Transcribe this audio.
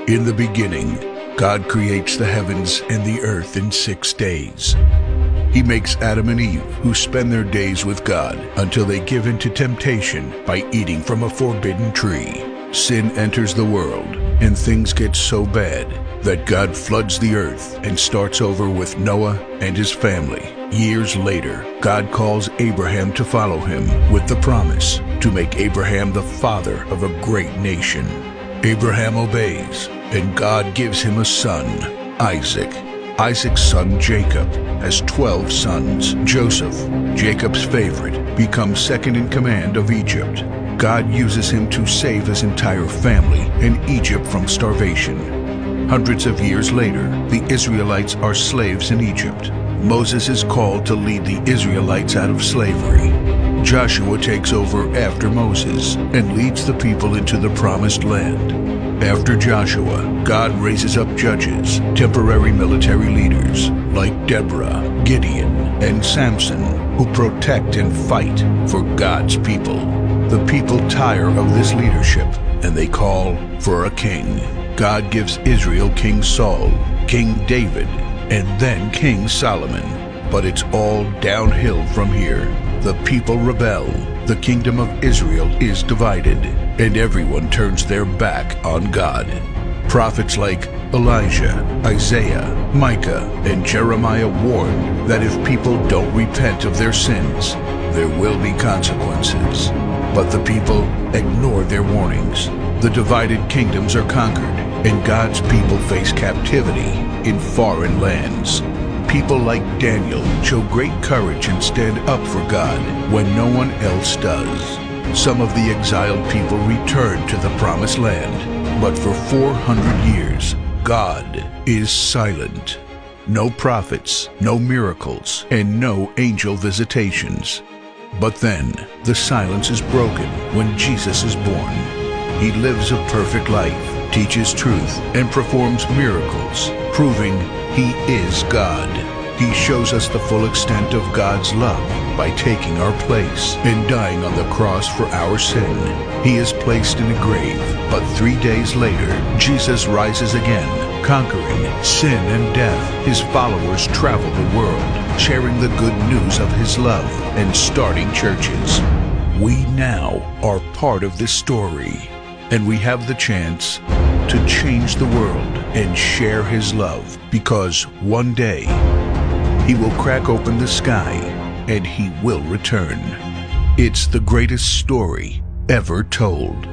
In the beginning, God creates the heavens and the earth in 6 days. He makes Adam and Eve, who spend their days with God until they give in to temptation by eating from a forbidden tree. Sin enters the world, and things get so bad that God floods the earth and starts over with Noah and his family. Years later, God calls Abraham to follow him with the promise to make Abraham the father of a great nation. Abraham obeys, and God gives him a son, Isaac. Isaac's son Jacob has 12 sons. Joseph, Jacob's favorite, becomes second in command of Egypt. God uses him to save his entire family and Egypt from starvation. Hundreds of years later, the Israelites are slaves in Egypt. Moses is called to lead the Israelites out of slavery. Joshua takes over after Moses and leads the people into the promised land. After Joshua, God raises up judges, temporary military leaders like Deborah, Gideon, and Samson, who protect and fight for God's people. The people tire of this leadership and they call for a king. God gives Israel King Saul, King David, and then King Solomon. But it's all downhill from here. The people rebel, the kingdom of Israel is divided, and everyone turns their back on God. Prophets like Elijah, Isaiah, Micah, and Jeremiah warn that if people don't repent of their sins, there will be consequences. But the people ignore their warnings. The divided kingdoms are conquered, and God's people face captivity in foreign lands. People like Daniel show great courage and stand up for God when no one else does. Some of the exiled people return to the promised land, but for 400 years, God is silent. No prophets, no miracles, and no angel visitations. But then, the silence is broken when Jesus is born. He lives a perfect life, teaches truth, and performs miracles, proving He is God. He shows us the full extent of God's love by taking our place and dying on the cross for our sin. He is placed in a grave, but 3 days later, Jesus rises again, conquering sin and death. His followers travel the world, sharing the good news of His love and starting churches. We now are part of this story, and we have the chance to change the world and share His love, because one day He will crack open the sky and He will return. It's the greatest story ever told.